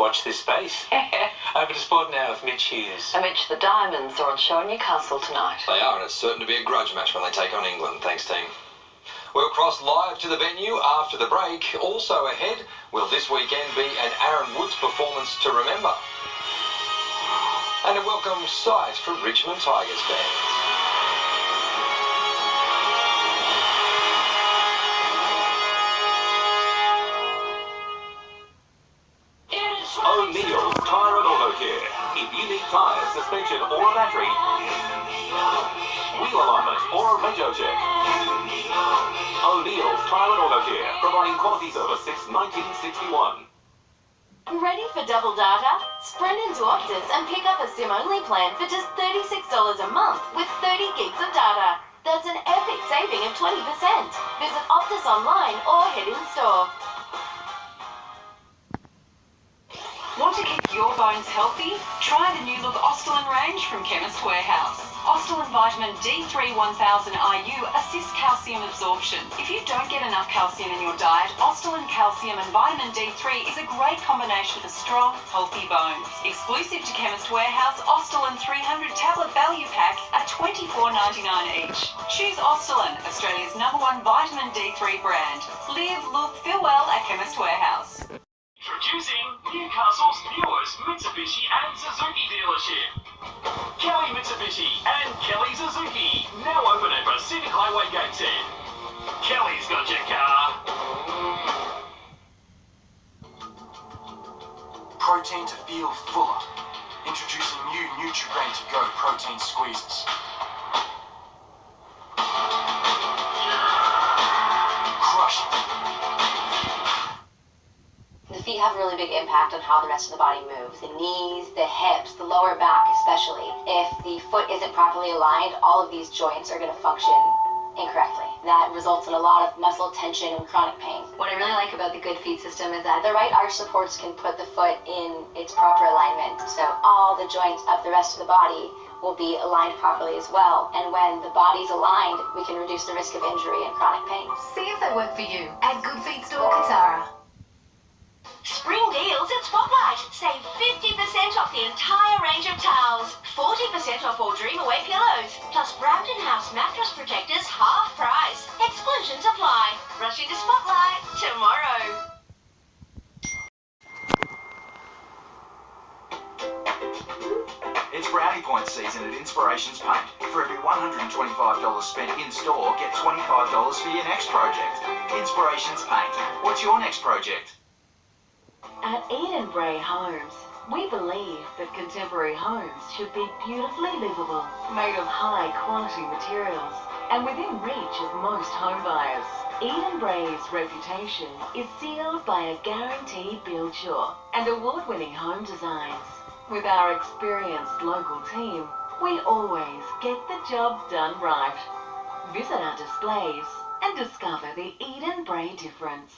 Watch this space. Over to sport now with Mitch Hughes. Mitch, the Diamonds are on show in Newcastle tonight. They are, and it's certain to be a grudge match when they take on England. Thanks, team. We'll cross live to the venue after the break. Also ahead, will this weekend be an Aaron Woods performance to remember? And a welcome sight for Richmond Tigers fans. O'Neill's Tyre and Auto Care. If you need tyres, suspension or a battery, wheel alignment or a rego check. O'Neill's Tyre and Auto Care, providing quality service since 1961. Ready for double data? Sprint into Optus and pick up a SIM-only plan for just $36 a month with 30 gigs of data. That's an epic saving of 20%. Visit Optus online or head in store. Want to keep your bones healthy? Try the new look Ostalin range from Chemist Warehouse. Ostalin Vitamin D3 1000 IU assists calcium absorption. If you don't get enough calcium in your diet, Ostalin Calcium and Vitamin D3 is a great combination for strong, healthy bones. Exclusive to Chemist Warehouse, Ostalin 300 tablet value packs are $24.99 each. Choose Ostalin, Australia's #1 vitamin D3 brand. Live, look, feel well at Chemist Warehouse. Introducing Newcastle's newest Mitsubishi and Suzuki dealership. Kelly Mitsubishi and Kelly Suzuki, now open at Pacific Highway Gate 10. Kelly's got your car. Protein to feel fuller. Introducing new Nutri-Grain to Go protein squeezes. Crush it. The feet have a really big impact on how the rest of the body moves. The knees, the hips, the lower back especially. If the foot isn't properly aligned, all of these joints are going to function incorrectly. That results in a lot of muscle tension and chronic pain. What I really like about the Good Feet system is that the right arch supports can put the foot in its proper alignment. So all the joints of the rest of the body will be aligned properly as well. And when the body's aligned, we can reduce the risk of injury and chronic pain. See if they work for you at Good Feet Store Katara. Spring deals at Spotlight. Save 50% off the entire range of towels. 40% off all Dream Away pillows. Plus Brandon House mattress protectors half price. Exclusions apply. Rush into Spotlight tomorrow. It's Brownie Point season at Inspirations Paint. For every $125 spent in-store, get $25 for your next project. Inspirations Paint. What's your next project? At Eden Bray Homes, we believe that contemporary homes should be beautifully livable, made of high-quality materials, and within reach of most home buyers. Eden Bray's reputation is sealed by a guaranteed build sure and award-winning home designs. With our experienced local team, we always get the job done right. Visit our displays and discover the Eden Bray difference.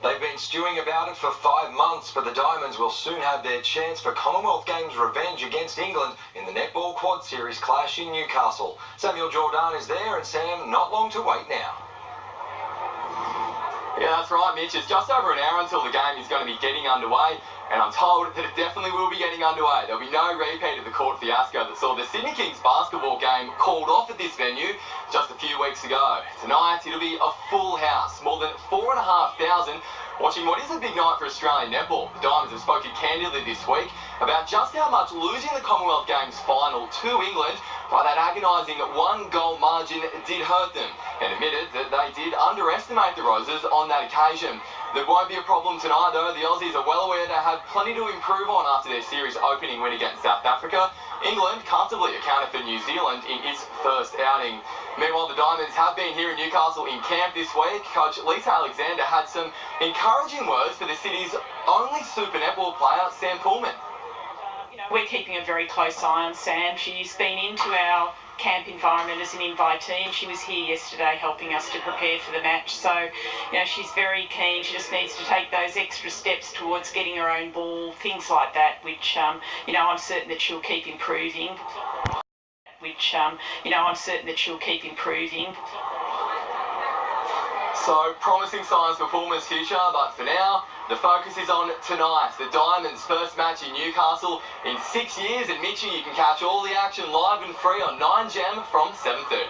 They've been stewing about it for 5 months, but the Diamonds will soon have their chance for Commonwealth Games revenge against England in the Netball Quad Series clash in Newcastle. Samuel Jordan is there, and Sam, not long to wait now. Yeah, that's right, Mitch. It's just over an hour until the game is going to be getting underway, and I'm told that it definitely will be getting underway. There'll be no repeat of the court fiasco that saw the Sydney Kings basketball game called off at this venue just a few weeks ago. Tonight, it'll be a full house, more than 4,500 watching what is a big night for Australian netball. The Diamonds have spoken candidly this week about just how much losing the Commonwealth Games final to England by that agonising 1-goal margin did hurt them, and admitted that they did underestimate the Roses on that occasion. There won't be a problem tonight though. The Aussies are well aware they have plenty to improve on after their series opening win against South Africa. England comfortably accounted for New Zealand in its first outing. Meanwhile, the Diamonds have been here in Newcastle in camp this week. Coach Lisa Alexander had some encouraging words for the city's only Super Netball player, Sam Pullman. We're keeping a very close eye on Sam. She's been into our camp environment as an invitee, and she was here yesterday helping us to prepare for the match. So, she's very keen. She just needs to take those extra steps towards getting her own ball, things like that, which, I'm certain that she'll keep improving. So, promising signs for Pullman's future, but for now, the focus is on tonight, the Diamonds' first match in Newcastle in 6 years. And Mitchell, you can catch all the action live and free on 9Gem from 7:30.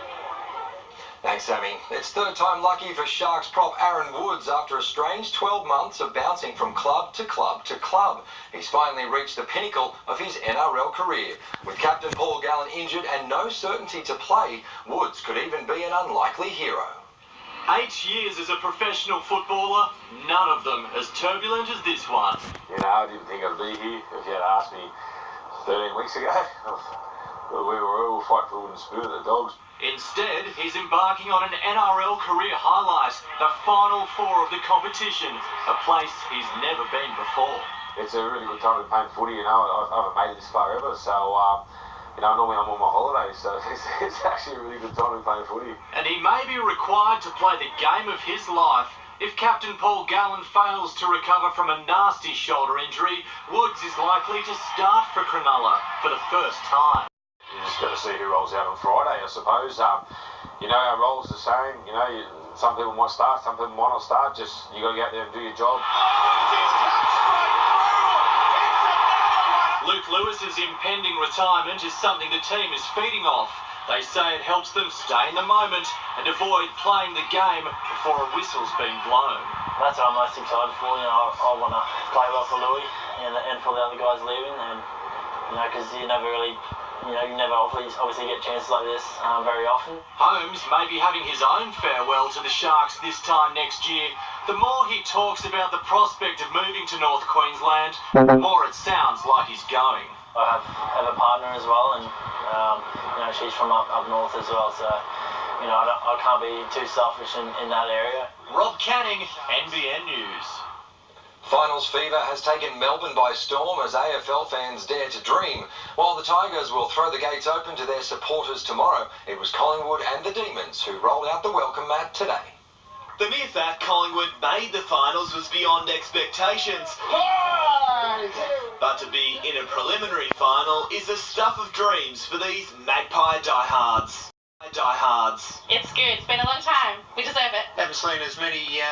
Thanks, Sammy. It's third time lucky for Sharks prop Aaron Woods after a strange 12 months of bouncing from club to club to club. He's finally reached the pinnacle of his NRL career. With captain Paul Gallen injured and no certainty to play, Woods could even be an unlikely hero. 8 years as a professional footballer, none of them as turbulent as this one. You know, I didn't think I'd be here if you had asked me 13 weeks ago. We were all fighting for wooden spoon at the Dogs. Instead, he's embarking on an NRL career highlight, the final four of the competition, a place he's never been before. It's a really good time to be playing footy, you know. I haven't made it this far ever, so, you know, normally I'm on my holidays, so it's actually a really good time to be playing footy. And he may be required to play the game of his life. If Captain Paul Gallen fails to recover from a nasty shoulder injury, Woods is likely to start for Cronulla for the first time. You just got to see who rolls out on Friday, I suppose. You know, our role's the same. You know, some people might start, some people might not start. Just, you got to go out there and do your job. Luke Lewis's impending retirement is something the team is feeding off. They say it helps them stay in the moment and avoid playing the game before a whistle's been blown. That's what I'm most excited for. You know, I want to play well for Louis and for the other guys leaving, and you know, because you never really. You know, you never obviously get chances like this very often. Holmes may be having his own farewell to the Sharks this time next year. The more he talks about the prospect of moving to North Queensland, the more it sounds like he's going. I have a partner as well, and you know, she's from up north as well, so you know, I can't be too selfish in that area. Rob Canning, NBN News. Finals fever has taken Melbourne by storm as AFL fans dare to dream. While the Tigers will throw the gates open to their supporters tomorrow, it was Collingwood and the Demons who rolled out the welcome mat today. The mere fact Collingwood made the finals was beyond expectations. But to be in a preliminary final is the stuff of dreams for these Magpie diehards. It's good. It's been a long time. We deserve it. Haven't seen as many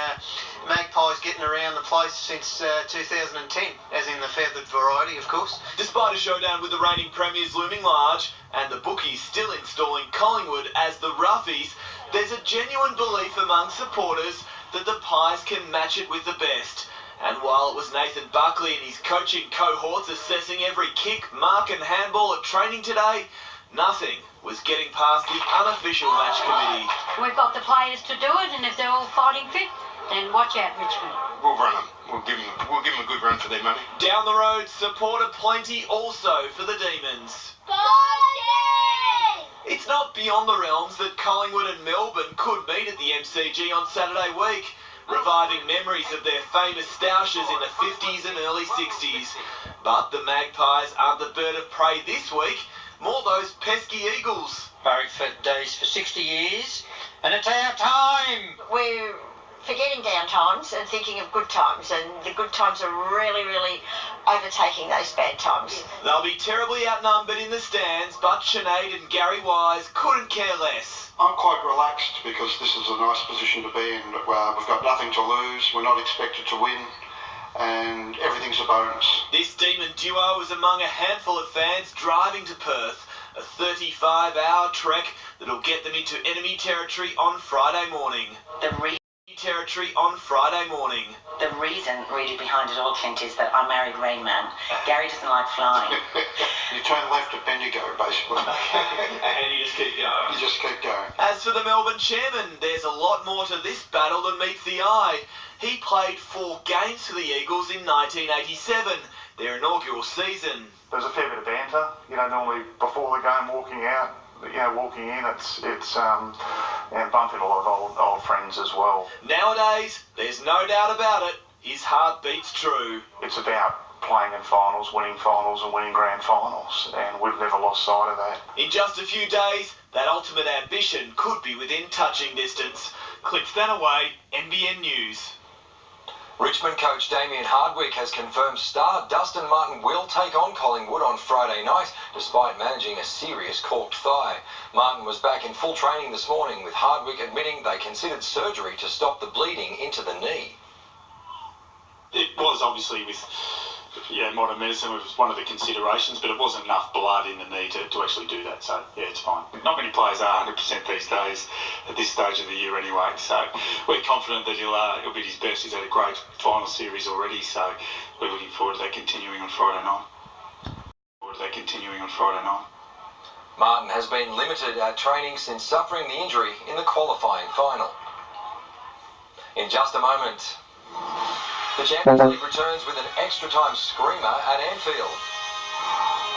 magpies getting around the place since 2010, as in the feathered variety, of course. Despite a showdown with the reigning premiers looming large, and the bookies still installing Collingwood as the roughies, there's a genuine belief among supporters that the Pies can match it with the best. And while it was Nathan Buckley and his coaching cohorts assessing every kick, mark and handball at training today, nothing was getting past the unofficial match committee. We've got the players to do it, and if they're all fighting fit, then watch out, Richmond. We'll run them. We'll give them a good run for their money. Down the road, supporter plenty also for the Demons. It's not beyond the realms that Collingwood and Melbourne could meet at the MCG on Saturday week, reviving memories of their famous stoushes in the 50s and early 60s. But the Magpies aren't the bird of prey this week, more those pesky Eagles. Barrack for days for 60 years, and it's our time. We're forgetting down times and thinking of good times, and the good times are really, really overtaking those bad times. They'll be terribly outnumbered in the stands, but Sinead and Gary Wise couldn't care less. I'm quite relaxed because this is a nice position to be in. We've got nothing to lose. We're not expected to win. And everything's a bonus. This Demon duo is among a handful of fans driving to Perth, a 35-hour trek that'll get them into enemy territory on Friday morning. The reason really behind it all, Clint, is that I married Rain Man. Gary doesn't like flying. You turn left at Bendigo, basically. And you just keep going. You just keep going. As for the Melbourne chairman, there's a lot more to this battle than meets the eye. He played 4 games for the Eagles in 1987, their inaugural season. There's a fair bit of banter, you know, normally before the game, walking out, you know, walking in, it's and bumping a lot of old friends as well. Nowadays, there's no doubt about it, his heart beats true. It's about playing in finals, winning finals and winning grand finals, and we've never lost sight of that. In just a few days, that ultimate ambition could be within touching distance. Clint Stanaway, NBN News. Richmond coach Damien Hardwick has confirmed star Dustin Martin will take on Collingwood on Friday night, despite managing a serious corked thigh. Martin was back in full training this morning, with Hardwick admitting they considered surgery to stop the bleeding into the knee. It was obviously with modern medicine, it was one of the considerations, but it wasn't enough blood in the knee to actually do that, so yeah, it's fine. Not many players are 100% these days at this stage of the year anyway, so we're confident that he'll be his best. He's had a great final series already, so we're looking forward to that continuing on Friday night. Martin has been limited at training since suffering the injury in the qualifying final. In just a moment, the Champions League returns with an extra-time screamer at Anfield.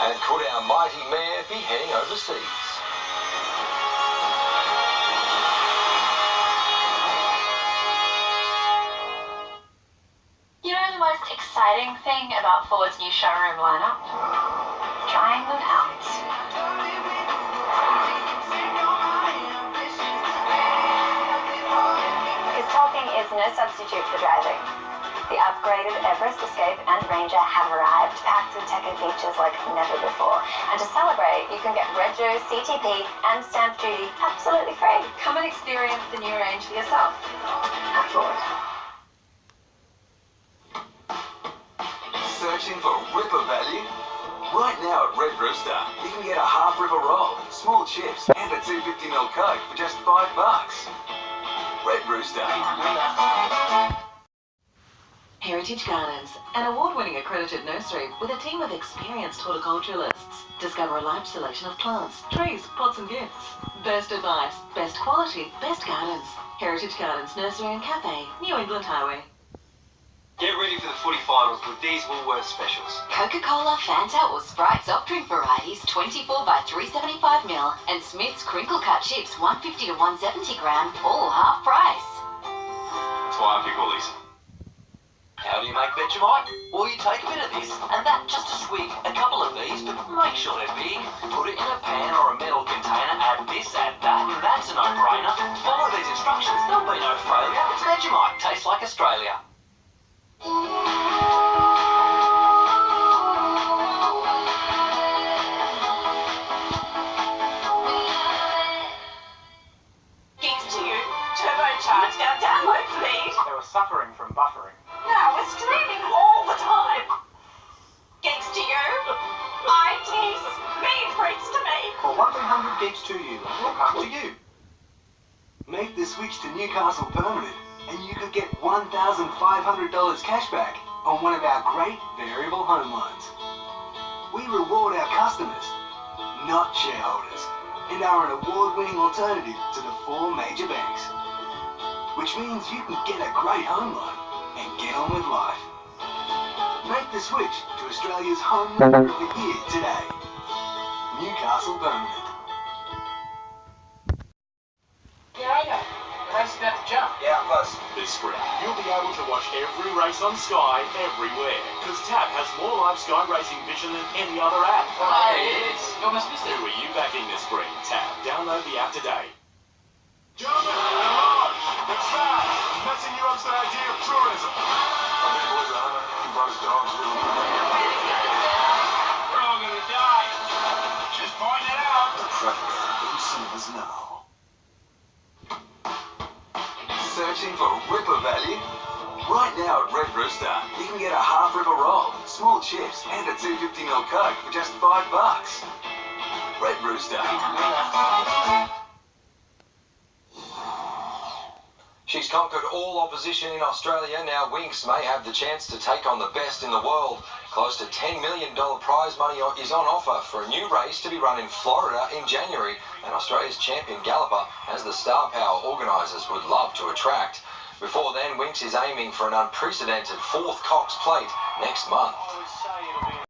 And could our mighty mayor be heading overseas? You know the most exciting thing about Ford's new showroom lineup? Trying them out. Because talking is no substitute for driving. The upgraded Everest, Escape and Ranger have arrived, packed with tech and features like never before. And to celebrate, you can get Rego, CTP and stamp duty absolutely free. Come and experience the new range for yourself at Ford. Searching for Ripper value? Right now at Red Rooster, you can get a half Ripper roll, small chips and a 250ml Coke for just $5. Red Rooster. Heritage Gardens, an award-winning accredited nursery with a team of experienced horticulturalists. Discover a large selection of plants, trees, pots and gifts. Best advice, best quality, best gardens. Heritage Gardens Nursery and Cafe, New England Highway. Get ready for the footy finals with these Woolworths specials. Coca-Cola, Fanta or Sprite soft drink varieties 24 by 375ml and Smith's crinkle cut chips 150 to 170 gram, all half price. That's why I pick all these. How do you make Vegemite? Well, you take a bit of this and that, just a swig, a couple of these, but make sure they're big. Put it in a pan or a metal container, add this, add that, and that's a no-brainer. Follow these instructions, there'll be no failure. It's Vegemite, tastes like Australia. Geeks to you, turbocharged our download speed. They were suffering from buffering. Now we're streaming all the time. Geeks to you, IT's speed freaks to me. For 1-800 Geeks to you, we'll come to you. Make the switch to Newcastle permanent, and you could get $1,500 cash back on one of our great variable home loans. We reward our customers, not shareholders, and are an award-winning alternative to the 4 major banks. Which means you can get a great home loan and get on with life. Make the switch to Australia's home lender of the year today. Newcastle Permanent. The race is about to jump. Yeah, close. This spring, you'll be able to watch every race on Sky everywhere. Because Tab has more live Sky racing vision than any other app. You almost missed it. Who are you backing this spring? Tab. Download the app today. Gentlemen, hello! It's fast! Messing you up's the idea of tourism. I think boys are hunter. He brought his dogs with him. We're all gonna die. Just point it out. The Predator, in cinemas now. Searching for Ripper value? Right now at Red Rooster, you can get a half Ripper roll, small chips and a 250ml Coke for just $5. Red Rooster. She's conquered all opposition in Australia. Now Winx may have the chance to take on the best in the world. Close to $10 million prize money is on offer for a new race to be run in Florida in January, and Australia's champion galloper has the star power organisers would love to attract. Before then, Winx is aiming for an unprecedented 4th Cox Plate next month.